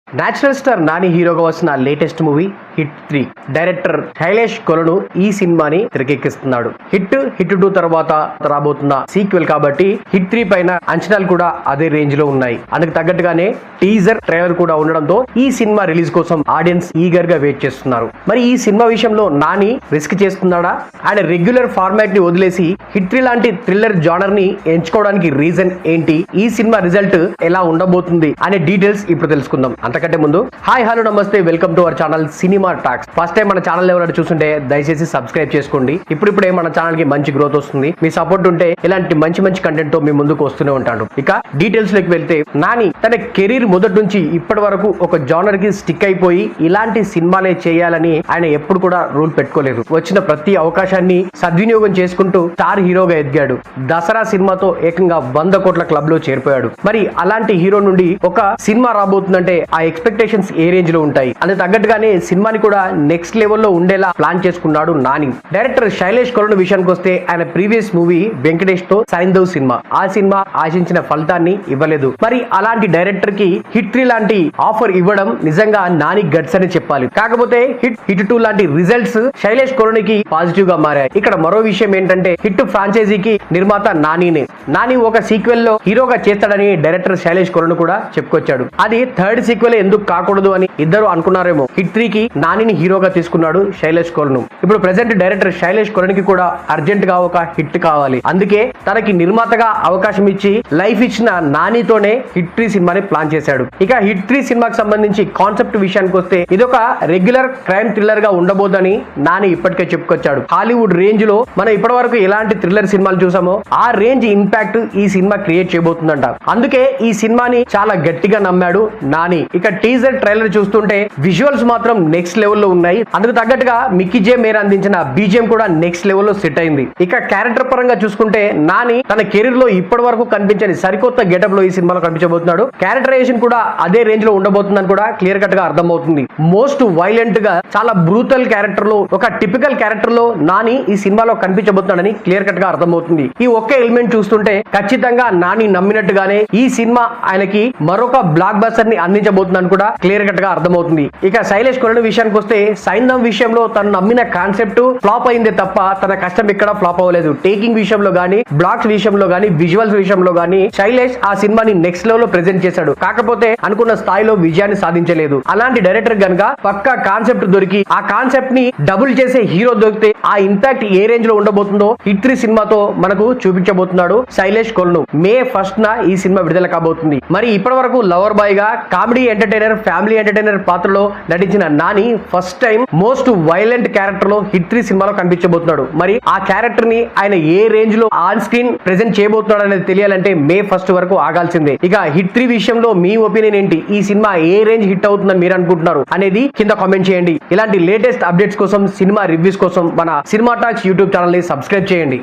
Natural star Nani హీరోగా వస్తున్న latest movie hit 3. Director Shailesh కొలను ఈ సినిమాని తెరకెక్కిస్తున్నాడు. హిట్ 2 తర్వాత రాబోతున్న సీక్వెల్ కాబట్టి హిట్ 3 పైన అంచనాలు కూడా అదే రేంజ్ లో ఉన్నాయి. అందుకు తగ్గట్టుగానే టీజర్ ట్రైలర్ కూడా ఉండడంతో ఈ సినిమా రిలీజ్ కోసం ఆడియన్స్ ఈగర్ గా వెయిట్ చేస్తున్నారు. మరి ఈ సినిమా విషయంలో నాని రిస్క్ చేస్తున్నాడా? ఆయన రెగ్యులర్ ఫార్మాట్ ని వదిలేసి హిట్ 3 లాంటి థ్రిల్లర్ జానర్ ని ఎంచుకోవడానికి రీజన్ ఏంటి? ఈ సినిమా రిజల్ట్ ఎలా ఉండబోతుంది అనే డీటెయిల్స్ ఇప్పుడు తెలుసుకుందాం. అంతకంటే ముందు హాయ్ హలో నమస్తే, welcome to our channel cinema talks. First time మన ఛానల్ ఎవరైనా చూస్తుంటే దయచేసి సబ్స్క్రైబ్ చేసుకోండి. ఇప్పుడిప్పుడే మన ఛానల్ కి మంచి గ్రోత్ వస్తుంది. మీ సపోర్ట్ ఉంటే ఇలాంటి మంచి కంటెంట్ తో మీ ముందుకు వస్తూనే ఉంటాను. ఇక డీటెయిల్స్ లోకి వెళ్తే, నాని తన కెరీర్ మొదటి నుంచి ఇప్పటి వరకు ఒక జానర్ కి స్టిక్ అయిపోయి ఇలాంటి సినిమాలే చేయాలని ఆయన ఎప్పుడు కూడా రూల్ పెట్టుకోలేదు. వచ్చిన ప్రతి అవకాశాన్ని సద్వినియోగం చేసుకుంటూ స్టార్ హీరోగా ఎదిగాడు. దసరా సినిమాతో ఏకంగా 100 కోట్ల క్లబ్ లో చేరిపోయాడు. మరి అలాంటి హీరో నుండి ఒక సినిమా రాబోతుందంటే ఆ ఎక్స్పెక్టేషన్స్ ఏ రేంజ్ లో ఉంటాయి? అందుకు తగ్గట్టుగానే సినిమాని కూడా నెక్స్ట్ లెవెల్లో ఉండేలా ప్లాన్ చేసుకున్నాడు నాని. డైరెక్టర్ శైలేష్ కొలను విషయానికి వస్తే, ఆయన ప్రీవియస్ మూవీ వెంకటేష్ తో సైంధవ్ సినిమా, ఆ సినిమా ఆశించిన ఫలితాన్ని ఇవ్వలేదు. మరి అలాంటి డైరెక్టర్ కి హిట్ 3 లాంటి ఆఫర్ ఇవ్వడం నిజంగా నాని గట్స్ అని చెప్పాలి. కాకపోతే హిట్ 2 లాంటి రిజల్ట్స్ శైలేష్ కొలనికి పాజిటివ్ గా మారాయి. ఇక్కడ మరో విషయం ఏంటంటే, హిట్ ఫ్రాంచైజీకి నిర్మాత నానినే. నాని ఒక సీక్వెల్ లో హీరోగా చేస్తాడని డైరెక్టర్ శైలేష్ కొలను కూడా చెప్పుకొచ్చాడు. అది థర్డ్ సీక్వెల్ ఎందుకు కాకూడదు అని ఇద్దరు అనుకున్నారేమో. హిట్ 3 కి నానిని హీరోగా తీసుకున్నాడు శైలేష్ కొలను. ఇప్పుడు ప్రెసెంట్ డైరెక్టర్ శైలేష్ కొలనికి కూడా అర్జెంట్ గా ఒక హిట్ కావాలి. అందుకే తనకి నిర్మాతగా అవకాశం ఇచ్చి లైఫ్ ఇచ్చిన నానితోనే హిట్ 3 సినిమాని ప్లాన్ చేశాడు. ఇక హిట్ 3 సినిమాకి సంబంధించి కాన్సెప్ట్ విషయానికి వస్తే, ఇదొక రెగ్యులర్ క్రైమ్ థ్రిల్లర్ గా ఉండబోదని నాని ఇప్పటికే చెప్పుకొచ్చాడు. హాలీవుడ్ రేంజ్ లో మనం ఇప్పటి వరకు ఎలాంటి థ్రిల్లర్ సినిమాలు చూసామో ఆ రేంజ్ ఇంపాక్ట్ ఈ సినిమా క్రియేట్ చేయబోతుందంట. అందుకే ఈ సినిమాని చాలా గట్టిగా నమ్మాడు నాని. ఇక టీజర్ ట్రైలర్ చూస్తుంటే విజువల్స్ మాత్రం నెక్స్ట్ లెవెల్లో ఉన్నాయి. అందుకు తగ్గట్టుగా మిక్కీ జే మేర అందించిన బీజిఎం కూడా నెక్స్ట్ లెవెల్లో సెట్ అయింది. ఇక క్యారెక్టర్ పరంగా చూసుకుంటే, నాని తన కెరీర్ లో ఇప్పటి వరకు కనిపించని సరికొత్త గెటప్ లో ఈ సినిమాలో కనిపించబోతున్నాడు. క్యారెక్టరైజేషన్ కూడా అదే రేంజ్ లో ఉండబోతుందని కూడా క్లియర్ కట్ గా అర్థమవుతుంది. మోస్ట్ వైలెంట్ గా, చాలా బ్రూటల్ క్యారెక్టర్ లో, ఒక టిపికల్ క్యారెక్టర్ లో నాని ఈ సినిమాలో కనిపించబోతున్నాడని క్లియర్ కట్ గా అర్థమవుతుంది. ఈ ఒక్క ఎలిమెంట్ చూస్తుంటే ఖచ్చితంగా నాని నమ్మినట్టుగానే ఈ సినిమా ఆయనకి మరొక బ్లాక్ బస్టర్ ని అందించబోతుందని కూడా క్లియర్ కట్ గా అర్థమవుతుంది. ఇక శైలేష్ కొలను విషయానికి వస్తే, సైంధవ్ విషయంలో తను నమ్మిన కాన్సెప్ట్ ఫ్లాప్ అయిందే తప్ప తన కష్టం ఇక్కడ ఫ్లాప్ అవ్వలేదు. టేకింగ్ విషయంలో గానీ, బ్లాక్స్ విషయంలో గానీ, విజువల్స్ విషయంలో గానీ శైలేష్ ఆ సినిమాని నెక్స్ట్ లెవెల్ లో ప్రెజెంట్ చేశాడు. కాకపోతే అనుకున్న స్థాయిలో విజయాన్ని సాధించలేదు. అలాంటి డైరెక్టర్ గనుక పక్కా కాన్సెప్ట్ దొరికి ఆ కాన్సెప్ట్ ని డబుల్ చేసే హీరో దొరికితే ఆ ఇంపాక్ట్ ఏ రేంజ్ లో ఉండబోతుందో హిట్ 3 సినిమాతో మనకు చూపించబోతున్నాడు శైలేష్ కొలను. మే 1న ఈ సినిమా విడుదల కాబోతుంది. మరి ఇప్పటి వరకు లవర్ బాయ్ గా, కామెడీ ఎంటర్టైనర్, ఫ్యామిలీ ఎంటర్టైనర్ పాత్రలో నటించిన Nani first time most violent character లో హిట్ 3 సినిమాలో కనిపించబోతున్నాడు. మరి ఆ క్యారెక్టర్ ని ఆయన ఏ రేంజ్ లో ఆన్ స్క్రీన్ ప్రెజెంట్ చేయబోతున్నాడు అనేది తెలియాలంటే మే 1 వరకు ఆగాల్సిందే. ఇక హిట్ 3 విషయంలో మీ ఒపీనియన్ ఏంటి? ఈ సినిమా ఏ రేంజ్ హిట్ అవుతుందని మీరు అనుకుంటున్నారు అనేది కింద కామెంట్ చేయండి. ఇలాంటి లేటెస్ట్ అప్డేట్స్ కోసం, సినిమా రివ్యూస్ కోసం మన సినిమా టాక్స్ యూట్యూబ్ ఛానల్ ని సబ్స్క్రైబ్ చేయండి.